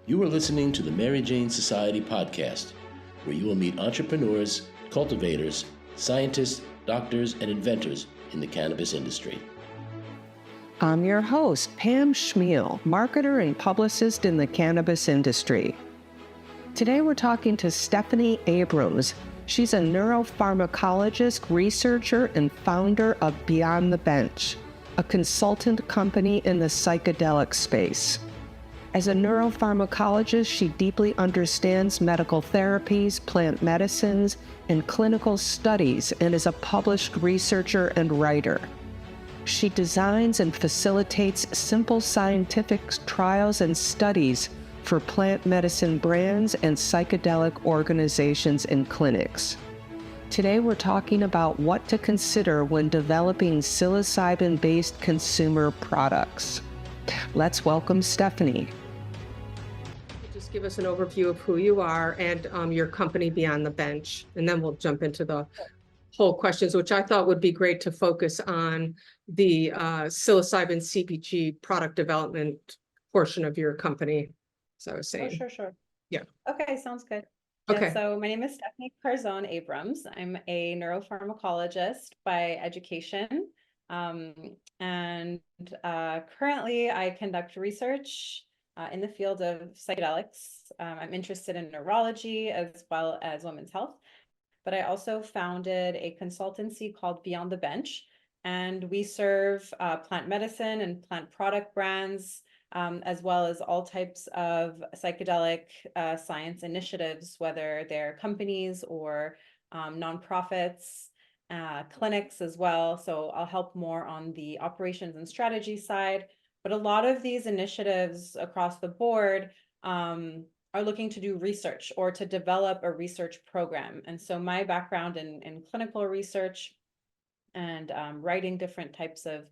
You are listening to the Mary Jane Society podcast, where you will meet entrepreneurs, cultivators, scientists, doctors, and inventors in the cannabis industry. I'm your host, Pam Schmiel, marketer and publicist in the cannabis industry. Today we're talking to Stephanie Abrams. She's a neuropharmacologist, researcher, and founder of Beyond the Bench, a consultant company in the psychedelic space. As a neuropharmacologist, she deeply understands medical therapies, plant medicines, and clinical studies, and is a published researcher and writer. She designs and facilitates simple scientific trials and studies for plant medicine brands and psychedelic organizations and clinics. Today we're talking about what to consider when developing psilocybin-based consumer products. Let's welcome Stephanie. Just give us an overview of who you are and your company Beyond the Bench, and then we'll jump into the whole questions, which I thought would be great to focus on the psilocybin CPG product development portion of your company. So I was saying. Oh, sure. Yeah. Okay, sounds good. Okay. Yeah, so my name is Stephanie Carzone Abrams. I'm a neuropharmacologist by education. And currently I conduct research in the field of psychedelics. I'm interested in neurology as well as women's health. But I also founded a consultancy called Beyond the Bench. And we serve plant medicine and plant product brands, as well as all types of psychedelic science initiatives, whether they're companies or nonprofits, clinics as well. So I'll help more on the operations and strategy side. But a lot of these initiatives across the board are looking to do research or to develop a research program. And so my background in clinical research and writing different types of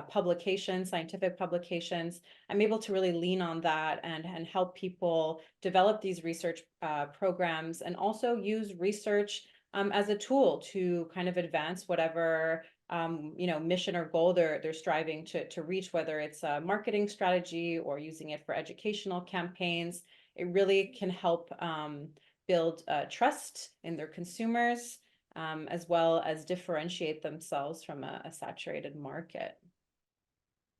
publications, scientific publications, I'm able to really lean on that and help people develop these research programs, and also use research as a tool to kind of advance whatever mission or goal they're striving to reach, whether it's a marketing strategy or using it for educational campaigns. It really can help build trust in their consumers, as well as differentiate themselves from a saturated market.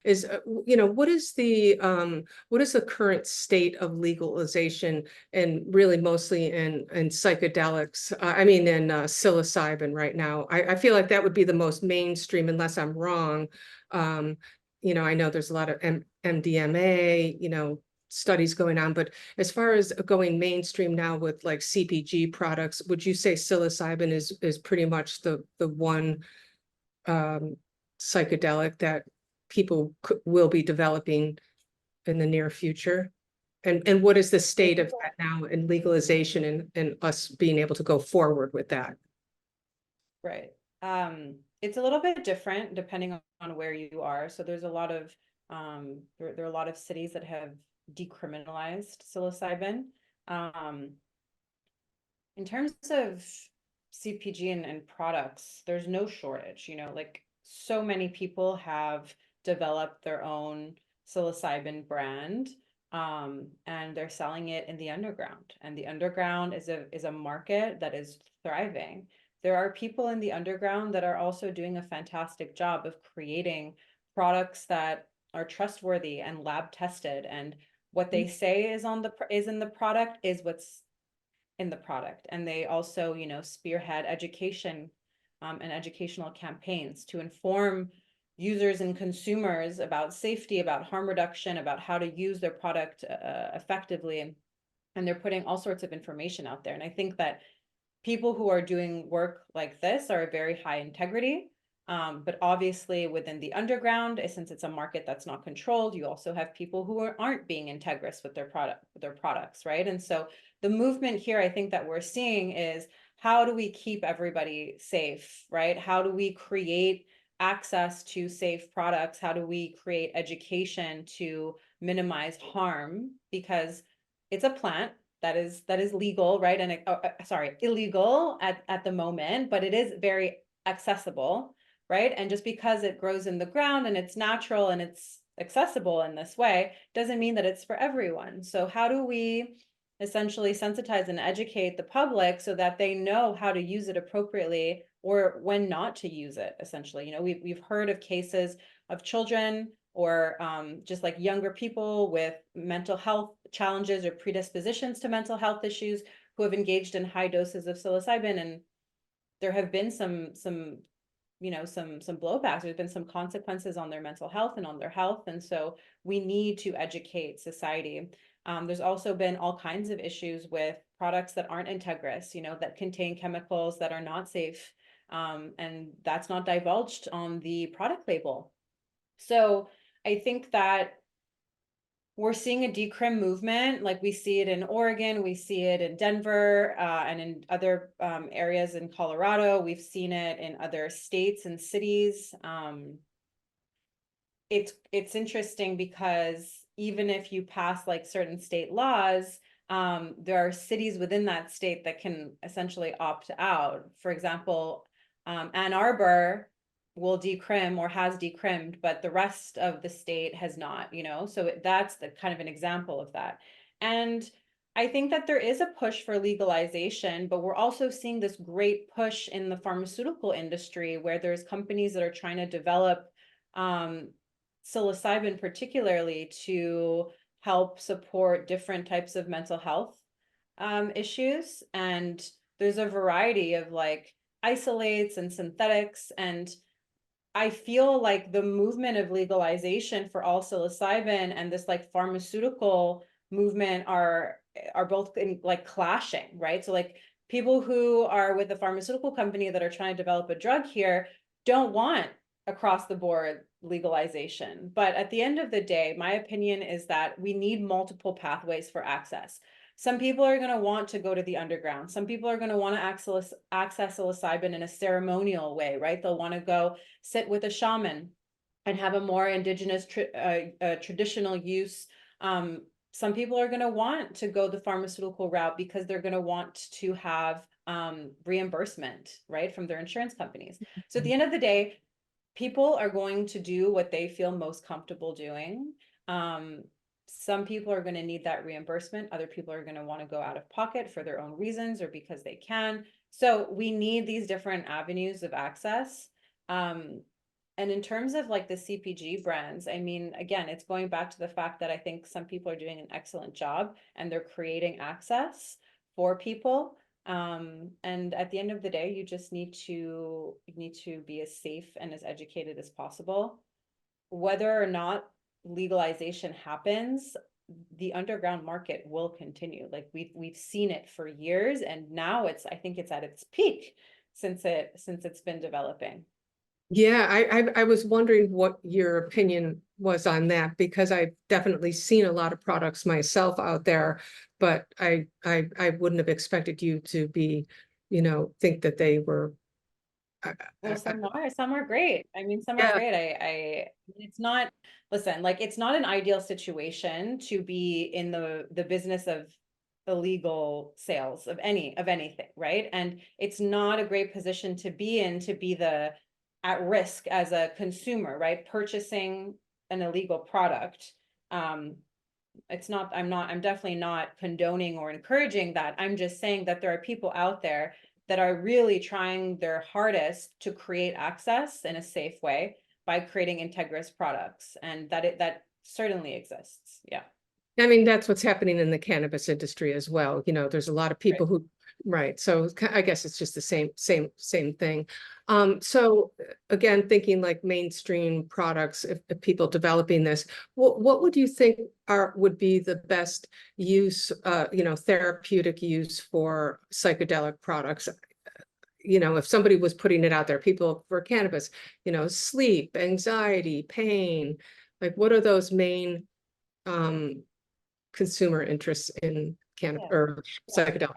What is the current state of legalization, and really mostly in psychedelics? In psilocybin right now. I feel like that would be the most mainstream, unless I'm wrong. I know there's a lot of MDMA, studies going on, but as far as going mainstream now with like CPG products, would you say psilocybin is pretty much the one psychedelic that people will be developing in the near future? And what is the state of that now in legalization and us being able to go forward with that? Right. It's a little bit different depending on where you are. So there's a lot of there are a lot of cities that have decriminalized psilocybin. In terms of CPG and products, there's no shortage. Like so many people have developed their own psilocybin brand, and they're selling it in the underground. And the underground is a market that is thriving. There are people in the underground that are also doing a fantastic job of creating products that are trustworthy and lab tested, and what they say is in the product is what's in the product. And they also, spearhead education and educational campaigns to inform users and consumers about safety, about harm reduction, about how to use their product effectively. And they're putting all sorts of information out there. And I think that people who are doing work like this are very high integrity. But obviously within the underground, since it's a market that's not controlled, you also have people who aren't being integrous with their products, right? And so the movement here, I think that we're seeing is, how do we keep everybody safe, right? How do we create access to safe products? How do we create education to minimize harm? Because it's a plant that is legal, right? And illegal at the moment, but it is very accessible, right? And just because it grows in the ground and it's natural and it's accessible in this way doesn't mean that it's for everyone. So how do we essentially sensitize and educate the public so that they know how to use it appropriately or when not to use it, essentially? You know, we've heard of cases of children or just like younger people with mental health challenges or predispositions to mental health issues who have engaged in high doses of psilocybin, and there have been some blowbacks. There's been some consequences on their mental health and on their health, and so we need to educate society. There's also been all kinds of issues with products that aren't integrous, you know, that contain chemicals that are not safe, and that's not divulged on the product label. So I think that we're seeing a decrim movement, like we see it in Oregon, we see it in Denver, and in other areas in Colorado. We've seen it in other states and cities. It's interesting because even if you pass like certain state laws, there are cities within that state that can essentially opt out. For example, Ann Arbor will decrim or has decrimmed, but the rest of the state has not, you know, so that's the kind of an example of that. And I think that there is a push for legalization, but we're also seeing this great push in the pharmaceutical industry where there's companies that are trying to develop psilocybin particularly to help support different types of mental health issues. And there's a variety of like isolates and synthetics, and I feel like the movement of legalization for all psilocybin and this like pharmaceutical movement are both in, like clashing, right? So like people who are with the pharmaceutical company that are trying to develop a drug here don't want across the board legalization. But at the end of the day, my opinion is that we need multiple pathways for access. Some people are going to want to go to the underground. Some people are going to want to access psilocybin in a ceremonial way, right? They'll want to go sit with a shaman and have a more indigenous traditional use. Some people are going to want to go the pharmaceutical route because they're going to want to have reimbursement, right, from their insurance companies. So at the end of the day, people are going to do what they feel most comfortable doing. Some people are going to need that reimbursement. Other people are going to want to go out of pocket for their own reasons or because they can. So we need these different avenues of access. And in terms of like the CPG brands, I mean, again, it's going back to the fact that I think some people are doing an excellent job and they're creating access for people. And at the end of the day, you just need to be as safe and as educated as possible. Whether or not legalization happens, the underground market will continue. Like we've seen it for years, and now I think it's at its peak since it's been developing. Yeah, I was wondering what your opinion was on that, because I've definitely seen a lot of products myself out there, but I wouldn't have expected you to be, think that they were. Well, some are great. I mean, some are Yeah, great. It's not, listen, like it's not an ideal situation to be in the business of illegal sales of anything, right? And it's not a great position to be in, to be at risk as a consumer, right? Purchasing an illegal product. I'm definitely not condoning or encouraging that. I'm just saying that there are people out there that are really trying their hardest to create access in a safe way by creating integrous products, and that certainly exists. Yeah. I mean, that's what's happening in the cannabis industry as well. There's a lot of people who, right. So I guess it's just the same thing. So again, thinking like mainstream products, if people developing this, what would you think would be the best use, therapeutic use for psychedelic products? If somebody was putting it out there, people for cannabis, sleep, anxiety, pain, like what are those main consumer interests in cannabis or psychedelic?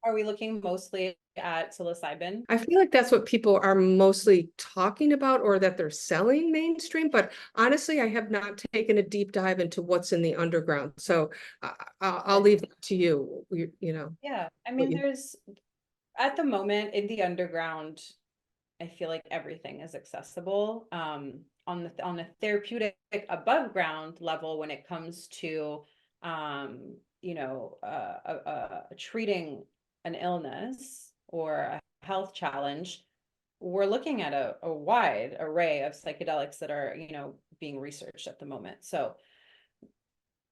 Are we looking mostly at psilocybin? I feel like that's what people are mostly talking about, or that they're selling mainstream, but honestly, I have not taken a deep dive into what's in the underground. So I'll leave that to you, Yeah, I mean, there's, at the moment in the underground, I feel like everything is accessible. on the therapeutic above ground level, when it comes to treating an illness or a health challenge, we're looking at a wide array of psychedelics that are, being researched at the moment. So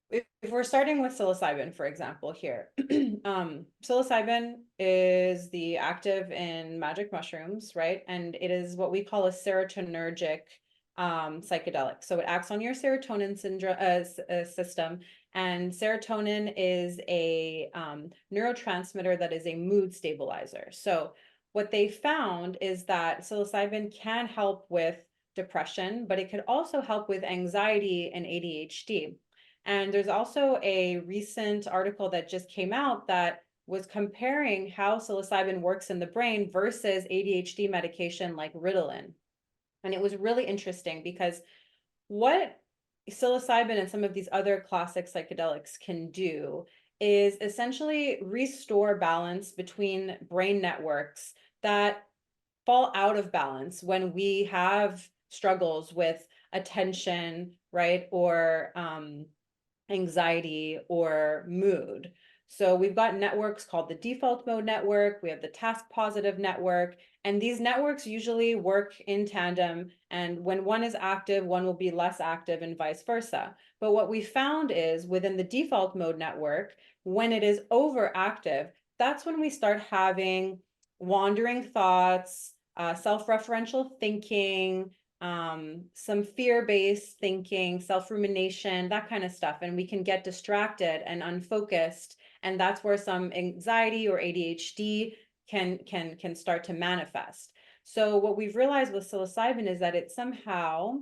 if we're starting with psilocybin, for example, here, psilocybin is the active in magic mushrooms, right? And it is what we call a serotonergic psychedelic. So it acts on your serotonin system, and serotonin is a neurotransmitter that is a mood stabilizer. So what they found is that psilocybin can help with depression, but it could also help with anxiety and ADHD. And there's also a recent article that just came out that was comparing how psilocybin works in the brain versus ADHD medication like Ritalin. And it was really interesting because what psilocybin and some of these other classic psychedelics can do is essentially restore balance between brain networks that fall out of balance when we have struggles with attention, right? Or anxiety or mood. So we've got networks called the default mode network, we have the task positive network, and these networks usually work in tandem, and when one is active, one will be less active and vice versa. But what we found is within the default mode network, when it is overactive, that's when we start having wandering thoughts, self-referential thinking, some fear-based thinking, self-rumination, that kind of stuff. And we can get distracted and unfocused. And that's where some anxiety or ADHD can start to manifest. So what we've realized with psilocybin is that it somehow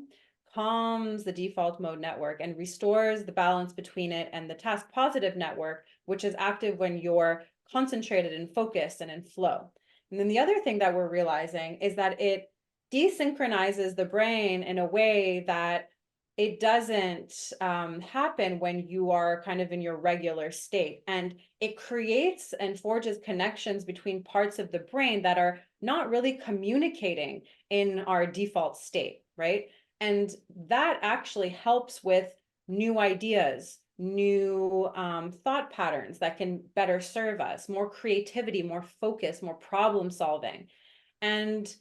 calms the default mode network and restores the balance between it and the task positive network, which is active when you're concentrated and focused and in flow. And then the other thing that we're realizing is that it desynchronizes the brain in a way that it doesn't happen when you are kind of in your regular state. And it creates and forges connections between parts of the brain that are not really communicating in our default state, right? And that actually helps with new ideas, new thought patterns that can better serve us, more creativity, more focus, more problem solving. And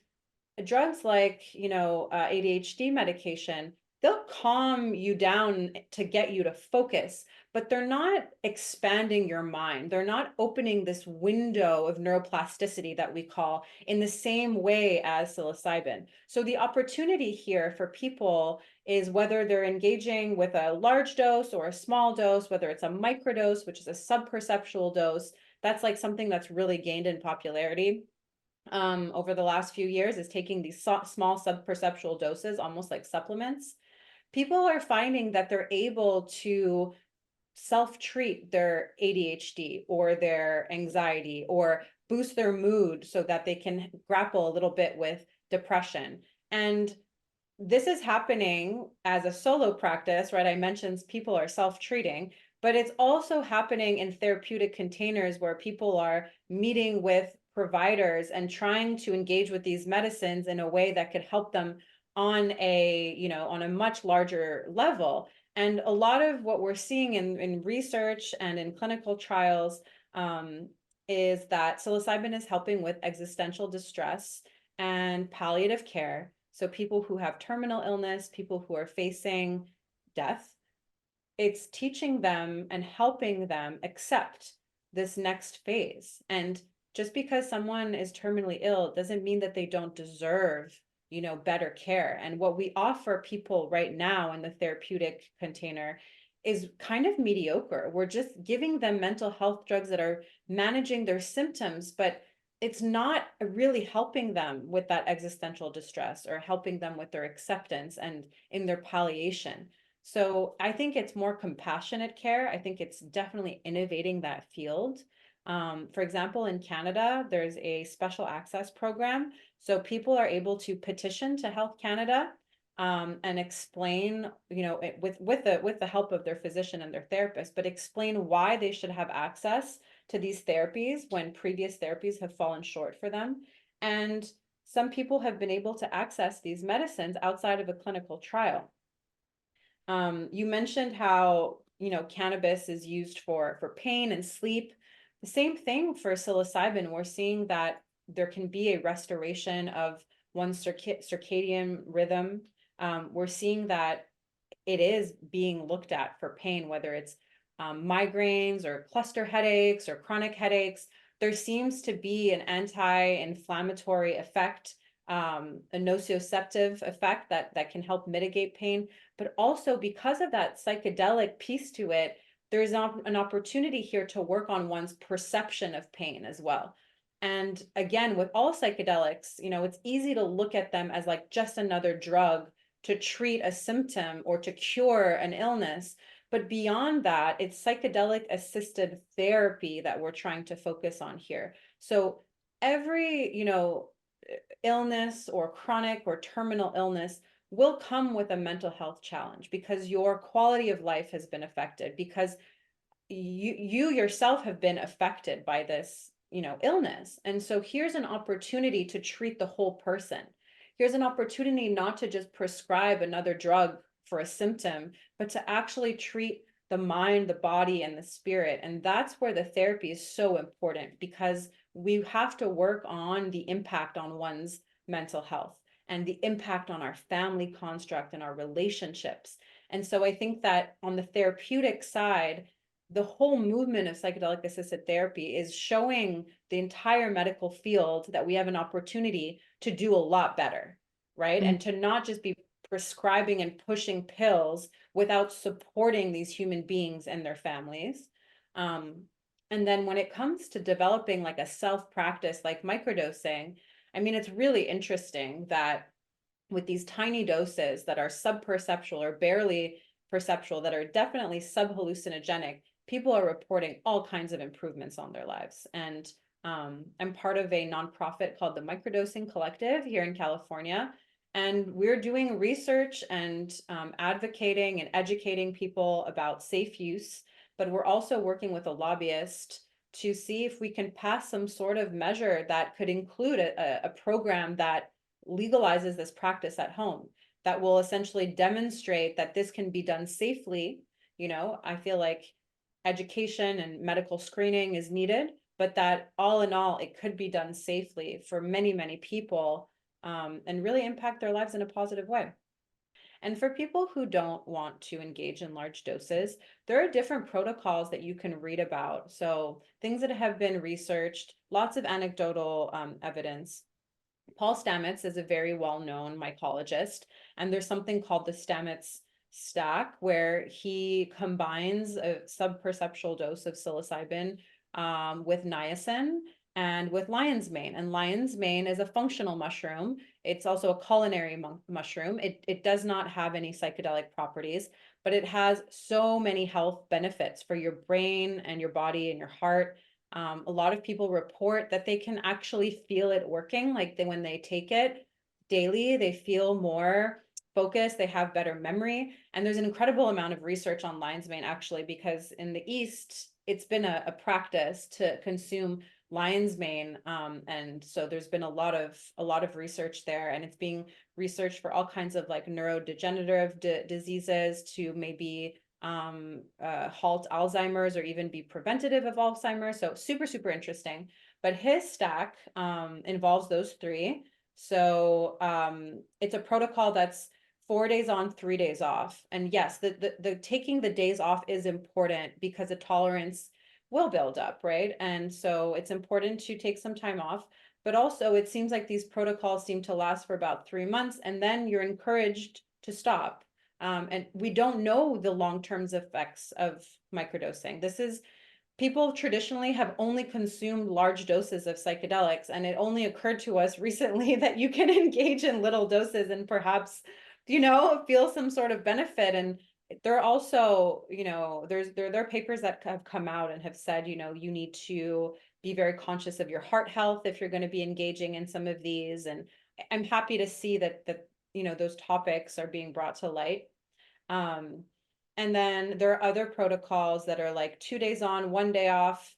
drugs like, ADHD medication, they'll calm you down to get you to focus, but they're not expanding your mind. They're not opening this window of neuroplasticity that we call in the same way as psilocybin. So the opportunity here for people is whether they're engaging with a large dose or a small dose, whether it's a microdose, which is a subperceptual dose, that's like something that's really gained in popularity over the last few years, is taking these small subperceptual doses, almost like supplements. People are finding that they're able to self-treat their ADHD or their anxiety or boost their mood so that they can grapple a little bit with depression. And this is happening as a solo practice, right? I mentioned people are self-treating, but it's also happening in therapeutic containers where people are meeting with providers and trying to engage with these medicines in a way that could help them on a much larger level. And a lot of what we're seeing in research and in clinical trials is that psilocybin is helping with existential distress and palliative care. So people who have terminal illness, people who are facing death, it's teaching them and helping them accept this next phase. And just because someone is terminally ill doesn't mean that they don't deserve, better care. And what we offer people right now in the therapeutic container is kind of mediocre. We're just giving them mental health drugs that are managing their symptoms, but it's not really helping them with that existential distress or helping them with their acceptance and in their palliation. So I think it's more compassionate care. I think it's definitely innovating that field. For example, in Canada, there's a special access program. So people are able to petition to Health Canada and explain, with the help of their physician and their therapist, but explain why they should have access to these therapies when previous therapies have fallen short for them. And some people have been able to access these medicines outside of a clinical trial. You mentioned how, cannabis is used for pain and sleep. The same thing for psilocybin. We're seeing that there can be a restoration of one's circadian rhythm. We're seeing that it is being looked at for pain, whether it's migraines or cluster headaches or chronic headaches. There seems to be an anti-inflammatory effect, a nociceptive effect that can help mitigate pain. But also because of that psychedelic piece to it, there's an opportunity here to work on one's perception of pain as well. And again, with all psychedelics, it's easy to look at them as like just another drug to treat a symptom or to cure an illness. But beyond that, it's psychedelic-assisted therapy that we're trying to focus on here. So every, illness or chronic or terminal illness will come with a mental health challenge because your quality of life has been affected, because you yourself have been affected by this, illness. And so here's an opportunity to treat the whole person. Here's an opportunity not to just prescribe another drug for a symptom, but to actually treat the mind, the body, and the spirit. And that's where the therapy is so important, because we have to work on the impact on one's mental health and the impact on our family construct and our relationships. And so I think that on the therapeutic side, the whole movement of psychedelic assisted therapy is showing the entire medical field that we have an opportunity to do a lot better, right? And to not just be prescribing and pushing pills without supporting these human beings and their families. And then when it comes to developing like a self-practice like microdosing, I mean, it's really interesting that with these tiny doses that are sub-perceptual or barely perceptual, that are definitely sub-hallucinogenic, people are reporting all kinds of improvements on their lives. And I'm part of a nonprofit called the Microdosing Collective here in California. And we're doing research and advocating and educating people about safe use. But we're also working with a lobbyist to see if we can pass some sort of measure that could include a program that legalizes this practice at home, that will essentially demonstrate that this can be done safely. I feel like education and medical screening is needed, but that all in all, it could be done safely for many, many people, and really impact their lives in a positive way. And for people who don't want to engage in large doses, there are different protocols that you can read about. So things that have been researched, lots of anecdotal evidence. Paul Stamets is a very well-known mycologist, and there's something called the Stamets stack, where he combines a sub-perceptual dose of psilocybin with niacin and with lion's mane. And lion's mane is a functional mushroom. It's also a culinary mushroom. It does not have any psychedelic properties, but it has so many health benefits for your brain and your body and your heart. A lot of people report that they can actually feel it working, like when they take it daily, they feel more focused, they have better memory. And there's an incredible amount of research on lion's mane, actually, because in the East, it's been a practice to consume lion's mane. And so there's been a lot of research there, and it's being researched for all kinds of like neurodegenerative diseases to maybe halt Alzheimer's or even be preventative of Alzheimer's. So super, super interesting. But his stack involves those three. So it's a protocol that's 4 days on, 3 days off. And yes, the taking the days off is important because a tolerance will build up, right? And so it's important to take some time off. But also it seems like these protocols seem to last for about 3 months, and then you're encouraged to stop. And we don't know the long-term effects of microdosing. People traditionally have only consumed large doses of psychedelics, and it only occurred to us recently that you can engage in little doses and perhaps, feel some sort of benefit. And there are also, there are papers that have come out and have said, you need to be very conscious of your heart health if you're going to be engaging in some of these. And I'm happy to see that those topics are being brought to light. And then there are other protocols that are like 2 days on, 1 day off.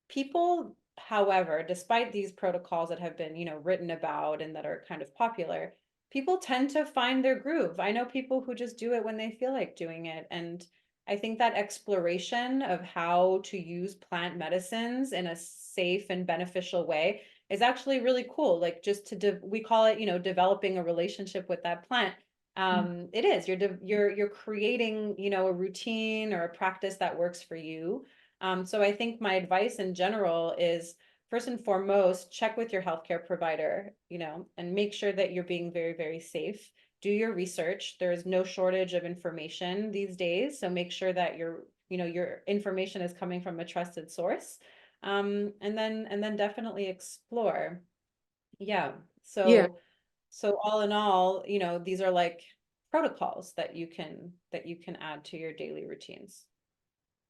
People However, despite these protocols that have been, written about and that are kind of popular, people tend to find their groove. I know people who just do it when they feel like doing it. And I think that exploration of how to use plant medicines in a safe and beneficial way is actually really cool. Like just we call it, developing a relationship with that plant. It is, you're creating, a routine or a practice that works for you. So I think my advice in general is, first and foremost, check with your healthcare provider, and make sure that you're being very, very safe. Do your research. There is no shortage of information these days. So make sure that your information is coming from a trusted source. And then definitely explore. Yeah. Yeah. So all in all, these are like protocols that you can add to your daily routines.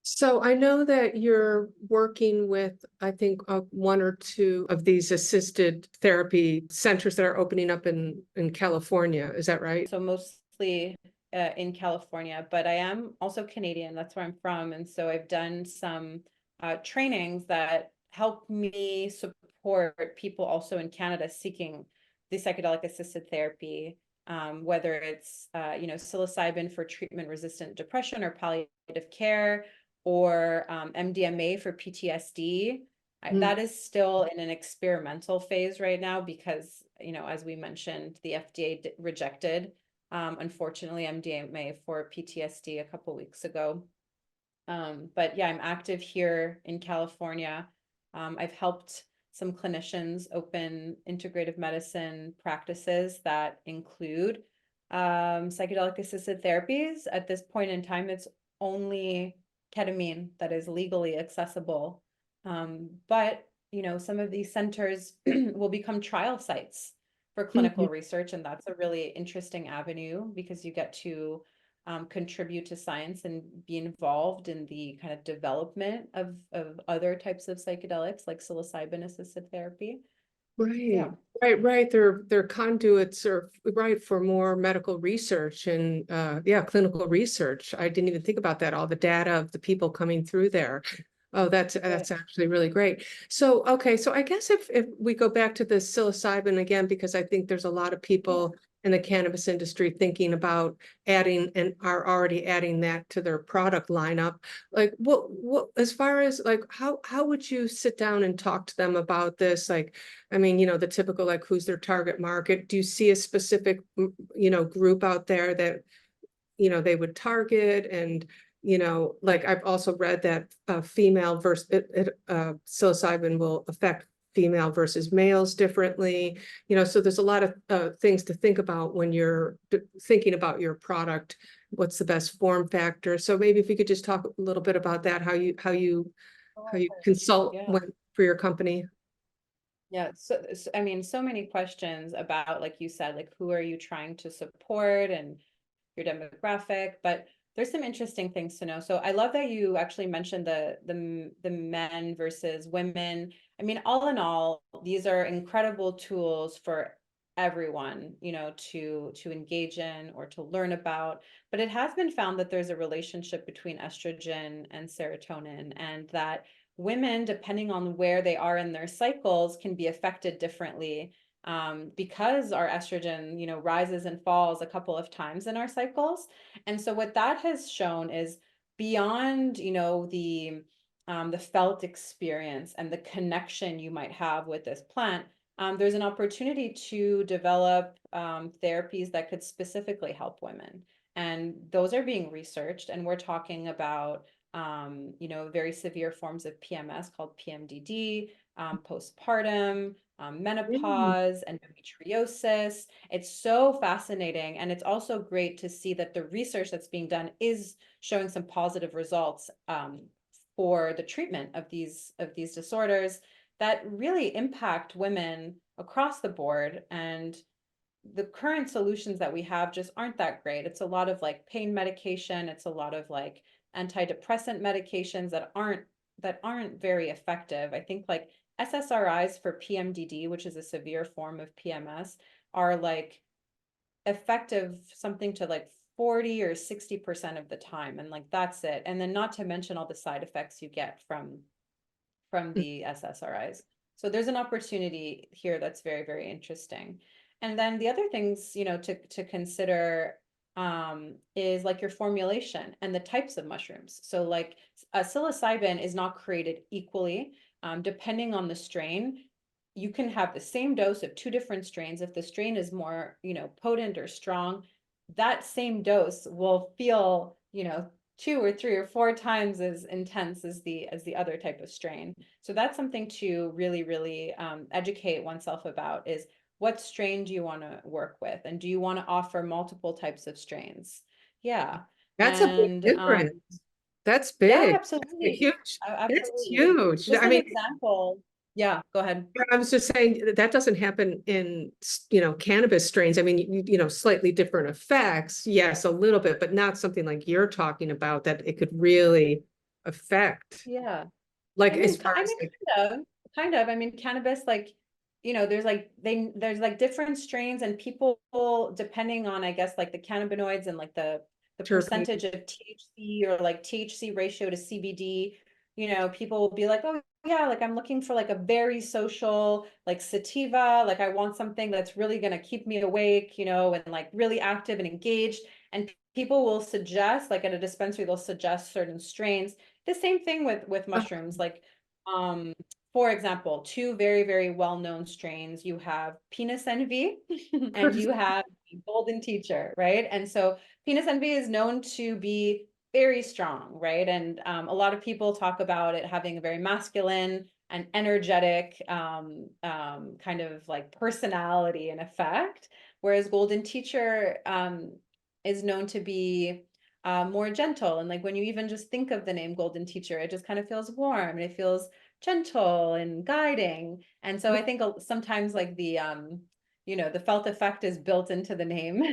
So I know that you're working with, I think, one or two of these assisted therapy centers that are opening up in California. Is that right? So mostly in California, but I am also Canadian. That's where I'm from. And so I've done some trainings that help me support people also in Canada seeking the psychedelic assisted therapy, whether it's, psilocybin for treatment-resistant depression or palliative care, or MDMA for PTSD. That is still in an experimental phase right now because, as we mentioned, the FDA rejected, unfortunately, MDMA for PTSD a couple weeks ago. But yeah, I'm active here in California. I've helped some clinicians open integrative medicine practices that include psychedelic assisted therapies. At this point in time, it's only ketamine that is legally accessible. But some of these centers will become trial sites for clinical research, and that's a really interesting avenue because you get to contribute to science and be involved in the kind of development of other types of psychedelics like psilocybin assisted therapy. Right, Yeah. right. They're conduits or right for more medical research and yeah, clinical research. I didn't even think about that, all the data of the people coming through there. Oh, that's actually really great. So, okay, so I guess if we go back to the psilocybin again, because I think there's a lot of people in the cannabis industry thinking about adding and are already adding that to their product lineup. Like what as far as like how would you sit down and talk to them about this? Like, I mean, the typical like who's their target market? Do you see a specific group out there that they would target? And like I've also read that female versus psilocybin will affect female versus males differently. So there's a lot of things to think about when you're thinking about your product. What's the best form factor? So maybe if you could just talk a little bit about that, how you consult for your company. Yeah, so I mean, so many questions about, like you said, like who are you trying to support and your demographic, but there's some interesting things to know. So I love that you actually mentioned the men versus women. I mean, all in all, these are incredible tools for everyone, to engage in or to learn about. But it has been found that there's a relationship between estrogen and serotonin, and that women, depending on where they are in their cycles, can be affected differently, because our estrogen, rises and falls a couple of times in our cycles. And so what that has shown is beyond, the felt experience and the connection you might have with this plant, there's an opportunity to develop therapies that could specifically help women. And those are being researched. And we're talking about, very severe forms of PMS called PMDD, postpartum, menopause, endometriosis. It's so fascinating. And it's also great to see that the research that's being done is showing some positive results for the treatment of these disorders that really impact women across the board. And the current solutions that we have just aren't that great. It's a lot of like pain medication. It's a lot of like antidepressant medications that aren't very effective. I think like SSRIs for PMDD, which is a severe form of PMS, are like effective something to like 40 or 60% of the time. And like, that's it. And then not to mention all the side effects you get from from the SSRIs. So there's an opportunity here that's very, very interesting. And then the other things, to consider is like your formulation and the types of mushrooms. So like psilocybin is not created equally, depending on the strain. You can have the same dose of two different strains. If the strain is more, potent or strong, that same dose will feel, 2 or 3 or 4 times as intense as the other type of strain. So that's something to really, really educate oneself about, is what strain do you want to work with, and do you want to offer multiple types of strains? Yeah. That's a big And difference. That's yeah, big. That's a absolutely. huge. That's Absolutely. huge. Just I an mean, example. Yeah, go ahead. I was just saying that doesn't happen in, cannabis strains. I mean, slightly different effects. Yes, a little bit, but not something like you're talking about that it could really affect. Yeah. Like I as mean, far as like, kind of. I mean, cannabis, like, there's like different strains, and people, depending on, I guess, like the cannabinoids and like the terpene. percentage of THC or like THC ratio to CBD, people will be like, oh yeah, like I'm looking for like a very social, like sativa, like I want something that's really gonna keep me awake, and like really active and engaged. And people will suggest, like at a dispensary, they'll suggest certain strains. The same thing with mushrooms, like um for example, two very, very well-known strains. You have penis envy and you have golden teacher, right? And so penis envy is known to be very strong, right? And a lot of people talk about it having a very masculine and energetic kind of like personality and effect, whereas golden teacher is known to be more gentle. And like when you even just think of the name golden teacher, it just kind of feels warm and it feels gentle and guiding. And so I think sometimes like the felt effect is built into the name.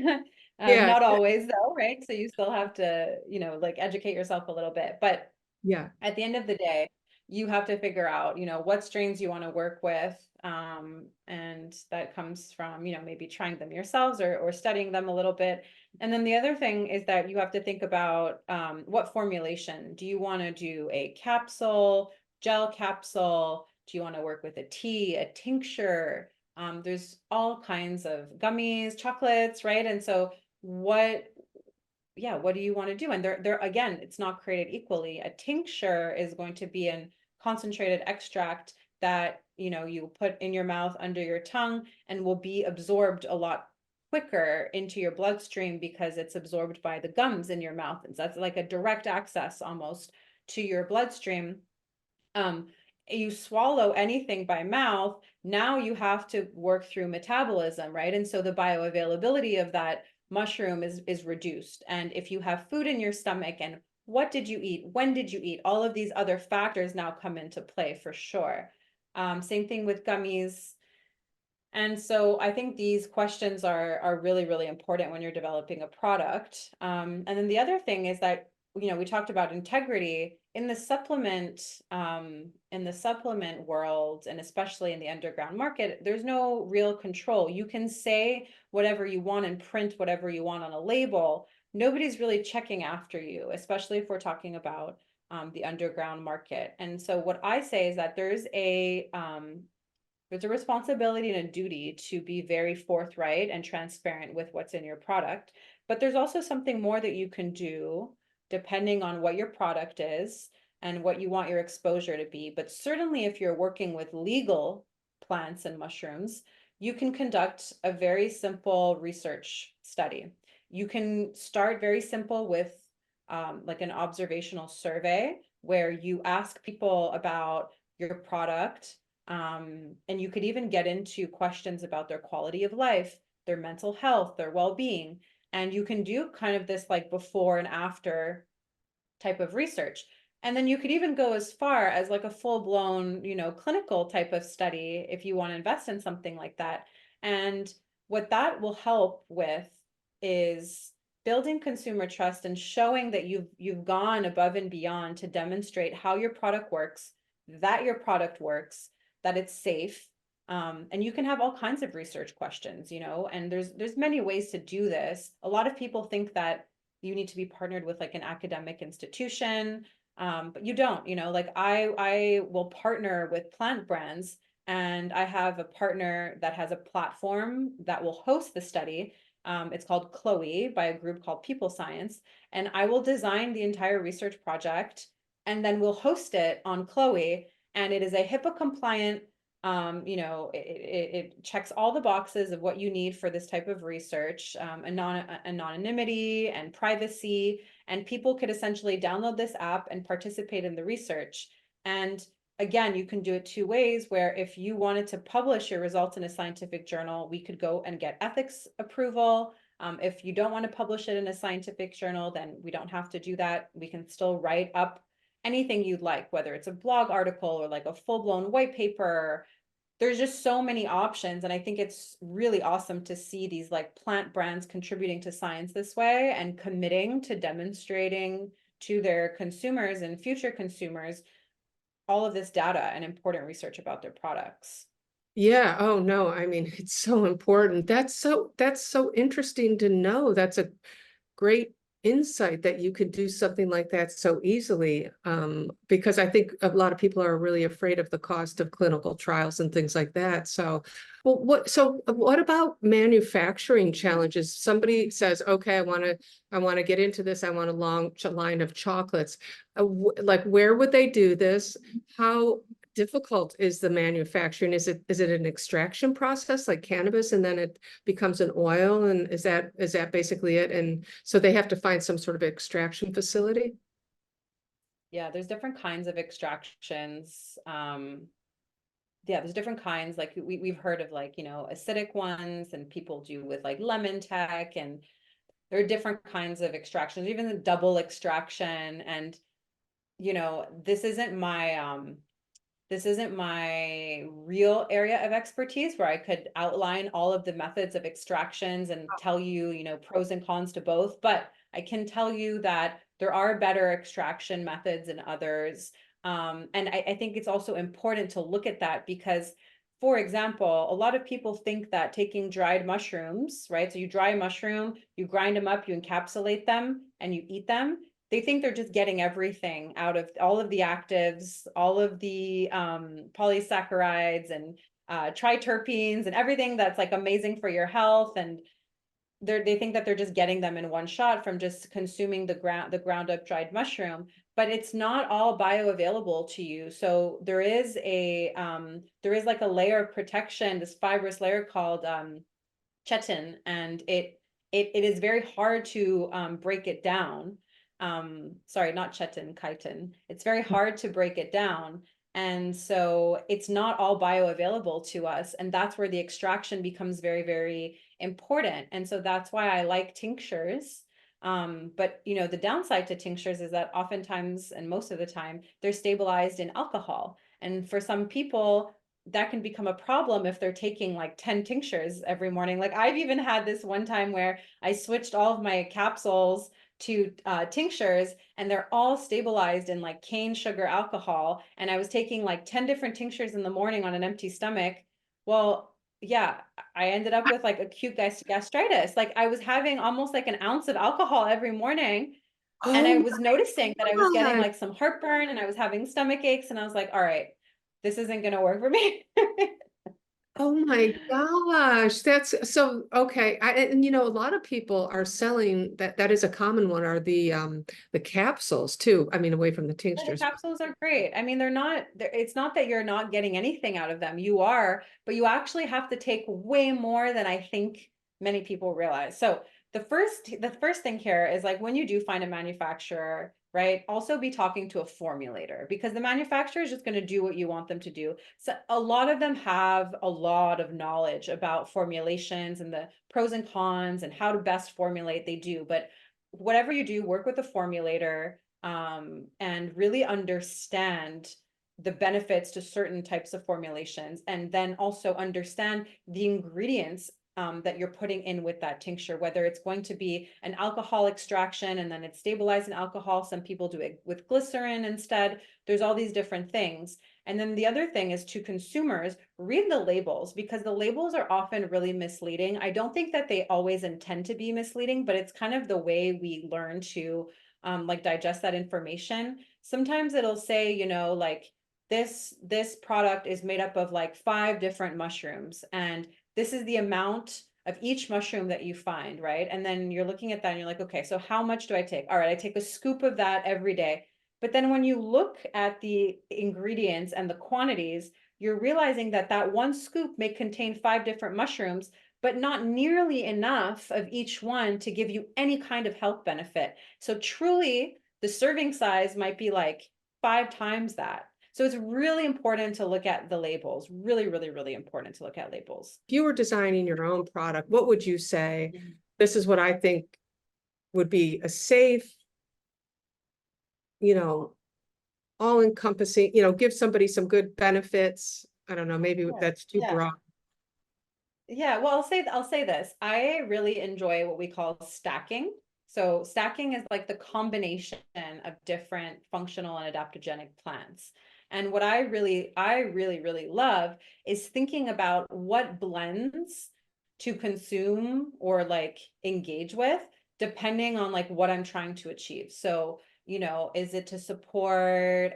Yeah, Not always though, right? So you still have to, like educate yourself a little bit. But yeah. at the end of the day, you have to figure out, what strains you want to work with. And that comes from, maybe trying them yourselves or studying them a little bit. And then the other thing is that you have to think about what formulation. Do you want to do a capsule, gel capsule? Do you want to work with a tea, a tincture? There's all kinds of gummies, chocolates, right? And so what do you want to do? And they're again, it's not created equally. A tincture is going to be an concentrated extract that you put in your mouth under your tongue and will be absorbed a lot quicker into your bloodstream because it's absorbed by the gums in your mouth. And so that's like a direct access almost to your bloodstream. You swallow anything by mouth, now you have to work through metabolism, right? And so the bioavailability of that mushroom is reduced. And if you have food in your stomach, and what did you eat? When did you eat? All of these other factors now come into play for sure. Same thing with gummies. And so I think these questions are really, really important when you're developing a product. And then the other thing is that, we talked about integrity in the supplement world, and especially in the underground market, there's no real control. You can say whatever you want and print whatever you want on a label. Nobody's really checking after you, especially if we're talking about the underground market. And so what I say is that there's a responsibility and a duty to be very forthright and transparent with what's in your product. But there's also something more that you can do depending on what your product is and what you want your exposure to be. But certainly if you're working with legal plants and mushrooms, you can conduct a very simple research study. You can start very simple with like an observational survey where you ask people about your product. And you could even get into questions about their quality of life, their mental health, their well-being. And you can do kind of this like before and after type of research. And then you could even go as far as like a full-blown, clinical type of study if you want to invest in something like that. And what that will help with is building consumer trust and showing that you've gone above and beyond to demonstrate how your product works, that your product works, that it's safe. And you can have all kinds of research questions, and there's many ways to do this. A lot of people think that you need to be partnered with like an academic institution. But you don't, like I will partner with plant brands, and I have a partner that has a platform that will host the study. It's called Chloe by a group called People Science, and I will design the entire research project, and then we'll host it on Chloe. And it is a HIPAA compliant, it checks all the boxes of what you need for this type of research, anonymity and privacy, and people could essentially download this app and participate in the research. And again, you can do it two ways, where if you wanted to publish your results in a scientific journal, we could go and get ethics approval. If you don't want to publish it in a scientific journal, then we don't have to do that. We can still write up anything you'd like, whether it's a blog article or like a full-blown white paper. There's just so many options. And I think it's really awesome to see these like plant brands contributing to science this way and committing to demonstrating to their consumers and future consumers all of this data and important research about their products. Yeah. Oh, no. I mean, it's so important. That's so interesting to know. That's a great insight that you could do something like that so easily. Because I think a lot of people are really afraid of the cost of clinical trials and things like that. So, well, what about manufacturing challenges? Somebody says, okay, I want to get into this. I want a long line of chocolates. Like, where would they do this? How difficult is the manufacturing? Is it an extraction process like cannabis, and then it becomes an oil, and is that basically it? And so they have to find some sort of extraction facility? Yeah, there's different kinds of extractions. Yeah, there's different kinds. Like we've heard of like, acidic ones, and people do with like lemon tech, and there are different kinds of extractions, even the double extraction. And this isn't my real area of expertise, where I could outline all of the methods of extractions and tell you, pros and cons to both. But I can tell you that there are better extraction methods than others. And I think it's also important to look at that because, for example, a lot of people think that taking dried mushrooms, right? So you dry a mushroom, you grind them up, you encapsulate them, and you eat them. They think they're just getting everything out of all of the actives, all of the polysaccharides and triterpenes and everything that's like amazing for your health. And they think that they're just getting them in one shot from just consuming the ground up dried mushroom, but it's not all bioavailable to you. So there is like a layer of protection, this fibrous layer called chitin, and it is very hard to break it down. Sorry, not chitin, chitin. It's very hard to break it down. And so it's not all bioavailable to us. And that's where the extraction becomes very, very important. And so that's why I like tinctures. But the downside to tinctures is that oftentimes, and most of the time, they're stabilized in alcohol. And for some people, that can become a problem if they're taking like 10 tinctures every morning. Like I've even had this one time where I switched all of my capsules to tinctures, and they're all stabilized in like cane sugar alcohol. And I was taking like 10 different tinctures in the morning on an empty stomach. Well, yeah, I ended up with like acute gastritis. Like I was having almost like an ounce of alcohol every morning. And I Oh was noticing that I was getting my like some heartburn, and I was having stomach aches, and I was like, all right, this isn't going to work for me. Oh my gosh, that's so okay. And a lot of people are selling that is a common one, are the capsules too. I mean, away from the Yeah, the tinctures. capsules are great. I mean, it's not that you're not getting anything out of them. You are, but you actually have to take way more than I think many people realize. So the first thing here is like when you do find a manufacturer, right? Also be talking to a formulator, because the manufacturer is just going to do what you want them to do. So a lot of them have a lot of knowledge about formulations and the pros and cons and how to best formulate. They do, but whatever you do, work with a formulator, and really understand the benefits to certain types of formulations, and then also understand the ingredients that you're putting in with that tincture, whether it's going to be an alcohol extraction and then it's stabilized in alcohol. Some people do it with glycerin instead. There's all these different things. And then the other thing is, to consumers, read the labels, because the labels are often really misleading. I don't think that they always intend to be misleading, but it's kind of the way we learn to like digest that information. sometimes it'll say, you know, like this product is made up of like 5 different mushrooms, and this is the amount of each mushroom that you find, right? And then you're looking at that and you're like, okay, so how much do I take? All right, I take a scoop of that every day. But then when you look at the ingredients and the quantities, you're realizing that that one scoop may contain 5 different mushrooms, but not nearly enough of each one to give you any kind of health benefit. So truly, the serving size might be like 5 times that. So it's really important to look at the labels. Really, really, really important to look at labels. If you were designing your own product, what would you say? Mhm. This is what I think would be a safe, you know, all encompassing, you know, give somebody some good benefits. I don't know, maybe that's too Yeah. broad. Yeah, well, I'll say this. I really enjoy what we call stacking. So stacking is like the combination of different functional and adaptogenic plants. And what I really love is thinking about what blends to consume or like engage with, depending on like what I'm trying to achieve. So, you know, is it to support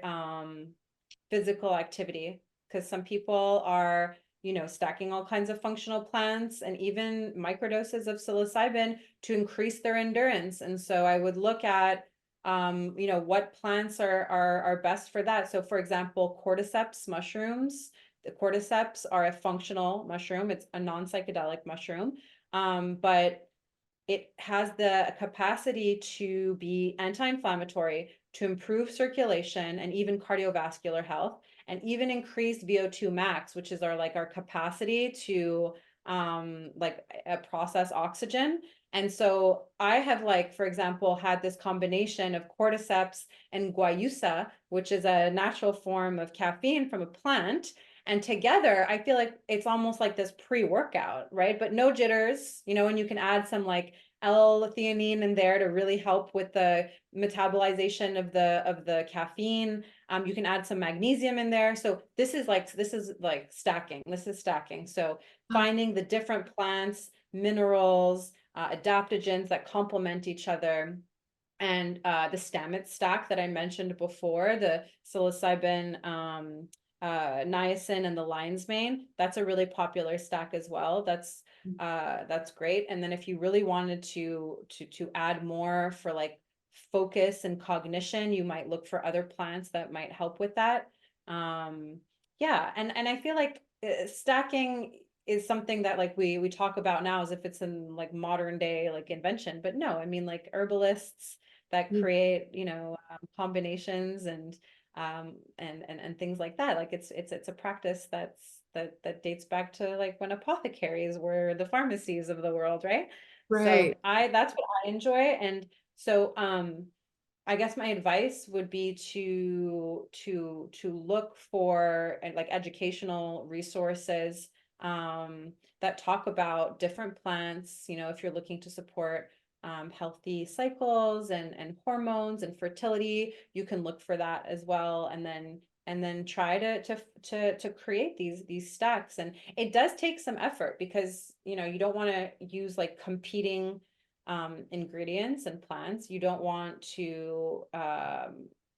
physical activity? Because some people are, you know, stacking all kinds of functional plants and even microdoses of psilocybin to increase their endurance. And so I would look at, you know, what plants are best for that. So for example, cordyceps mushrooms. The cordyceps are a functional mushroom. It's a non-psychedelic mushroom, but it has the capacity to be anti-inflammatory, to improve circulation and even cardiovascular health, and even increase VO2 max, which is our capacity to process oxygen. And so I have, like, for example, had this combination of cordyceps and guayusa, which is a natural form of caffeine from a plant. And together, I feel like it's almost like this pre-workout, right? But no jitters, you know, and you can add some like L-theanine in there to really help with the metabolization of the caffeine. You can add some magnesium in there. So this is like stacking. This is stacking. So finding the different plants, minerals, adaptogens that complement each other. And the Stamets stack that I mentioned before, the psilocybin, niacin, and the lion's mane, that's a really popular stack as well. That's great. And then if you really wanted to add more for like focus and cognition, you might look for other plants that might help with that. Yeah, and I feel like stacking is something that like we talk about now as if it's in like modern day like invention, but no, I mean like herbalists that create, you know, combinations and things like that. Like it's a practice that dates back to like when apothecaries were the pharmacies of the world, right? So Right. that's what I enjoy. And so I guess my advice would be to look for like educational resources that talk about different plants, you know, if you're looking to support healthy cycles and hormones and fertility, you can look for that as well. And then try to create these stacks. And it does take some effort because, you know, you don't want to use like competing ingredients and plants. You don't want to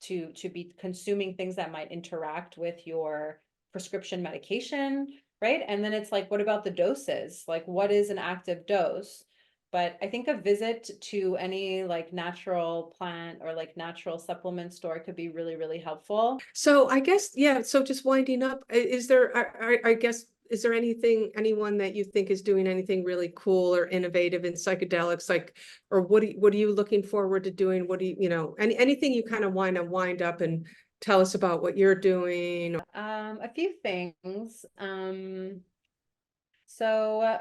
be consuming things that might interact with your prescription medication, right? And then it's like, what about the doses? Like, what is an active dose? But I think a visit to any like natural plant or like natural supplement store could be really, really helpful. So I guess, yeah, so just winding up, is there, I guess, is there anyone that you think is doing anything really cool or innovative in psychedelics? Like, or what are you looking forward to doing? What do you know, anything you kind of want to wind up and tell us about what you're doing? A few things. So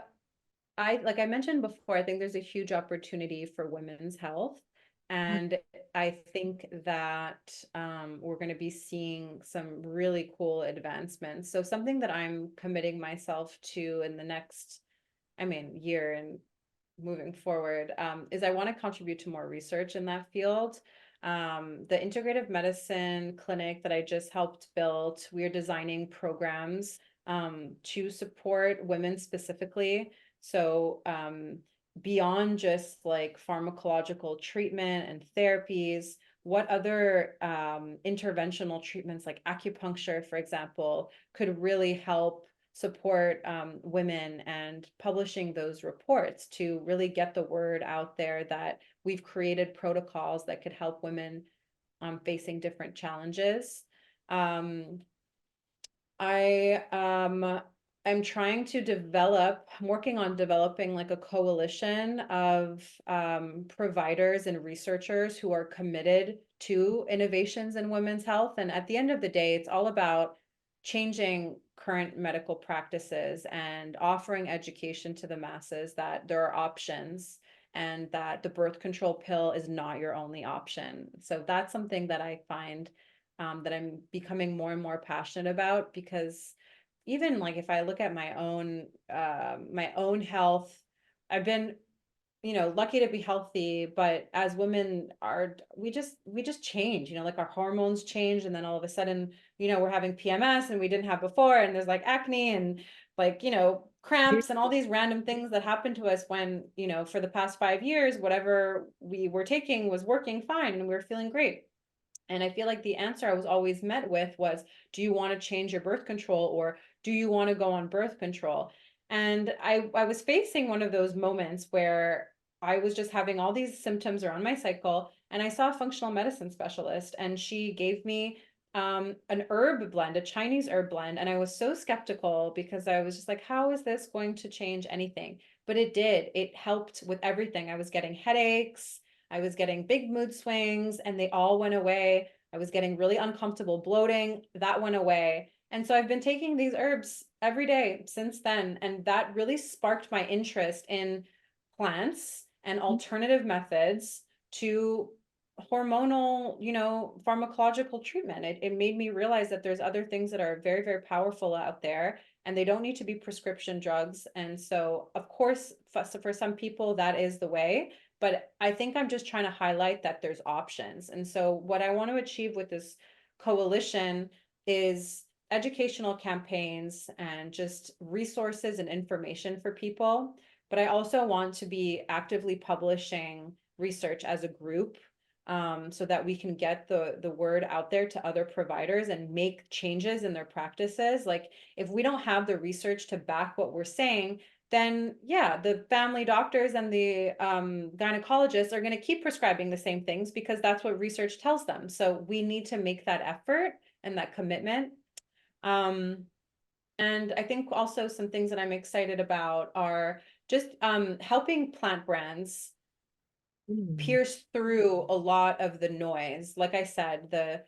like I mentioned before, I think there's a huge opportunity for women's health. And I think that we're going to be seeing some really cool advancements. So something that I'm committing myself to in the next, year and moving forward, is I want to contribute to more research in that field. The integrative medicine clinic that I just helped build, we're designing programs to support women specifically. So beyond just like pharmacological treatment and therapies, what other interventional treatments like acupuncture, for example, could really help support women, and publishing those reports to really get the word out there that we've created protocols that could help women facing different challenges. I'm trying to I'm working on developing like a coalition of providers and researchers who are committed to innovations in women's health. And at the end of the day, it's all about changing current medical practices and offering education to the masses that there are options, and that the birth control pill is not your only option. So that's something that I find that I'm becoming more and more passionate about, because even like if I look at my own health, I've been, lucky to be healthy, but as women we just change, like our hormones change, and then all of a sudden, we're having PMS and we didn't have before, and there's like acne and like, cramps and all these random things that happen to us when, for the past 5 years, whatever we were taking was working fine and we were feeling great. And I feel like the answer I was always met with was, do you want to change your birth control, or do you want to go on birth control? And I was facing one of those moments where I was just having all these symptoms around my cycle, and I saw a functional medicine specialist, and she gave me an herb blend, a Chinese herb blend. And I was so skeptical, because I was just like, how is this going to change anything? But it did. It helped with everything. I was getting headaches, I was getting big mood swings, and they all went away. I was getting really uncomfortable bloating, that went away. And so I've been taking these herbs every day since then. And that really sparked my interest in plants and alternative methods to hormonal, pharmacological treatment. It made me realize that there's other things that are very, very powerful out there, and they don't need to be prescription drugs. And so, of course, for some people, that is the way. But I think I'm just trying to highlight that there's options. And so what I want to achieve with this coalition is educational campaigns and just resources and information for people. But I also want to be actively publishing research as a group, so that we can get the word out there to other providers and make changes in their practices. Like, if we don't have the research to back what we're saying, then yeah, the family doctors and the gynecologists are going to keep prescribing the same things, because that's what research tells them. So we need to make that effort and that commitment. And I think also some things that I'm excited about are just helping plant brands pierce through a lot of the noise. Like I said, the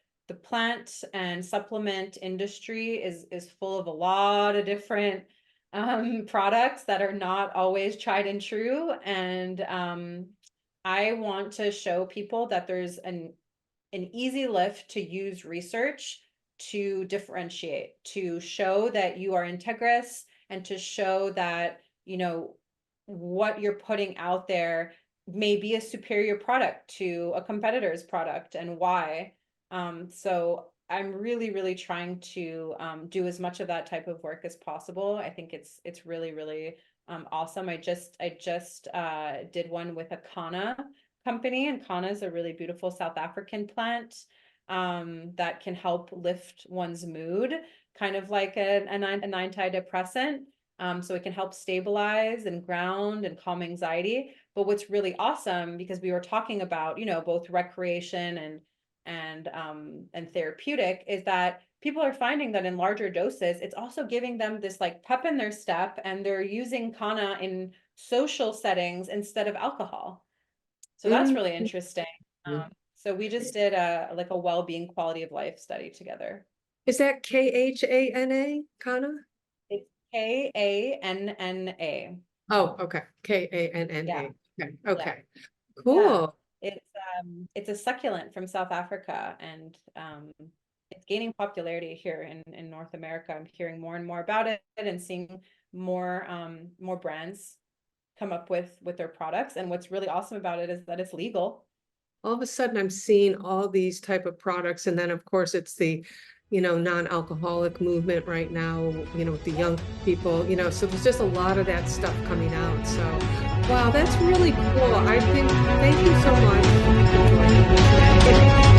plant and supplement industry is full of a lot of different products that are not always tried and true. And I want to show people that there's an easy lift to use research to differentiate, to show that you are integrous, and to show that, what you're putting out there may be a superior product to a competitor's product, and why. So I'm really, really trying to do as much of that type of work as possible. I think it's really, really awesome. I just did one with a Kana company, and Kana is a really beautiful South African plant that can help lift one's mood, kind of like an antidepressant. So it can help stabilize and ground and calm anxiety. But what's really awesome, because we were talking about, both recreation and therapeutic, is that people are finding that in larger doses, it's also giving them this like pep in their step, and they're using Kana in social settings instead of alcohol. So that's really interesting. So we just did a well-being quality of life study together. Is that K-H-A-N-A, Kana? It's K-A-N-N-A. Oh, okay. K-A-N-N-A. Yeah. Okay. Yeah. Cool. Yeah. It's a succulent from South Africa, and it's gaining popularity here in North America. I'm hearing more and more about it, and seeing more brands come up with their products. And what's really awesome about it is that it's legal. All of a sudden I'm seeing all these type of products, and then of course it's the non-alcoholic movement right now, with the young people, so there's just a lot of that stuff coming out. So wow, that's really cool. I think, thank you so much for joining me today.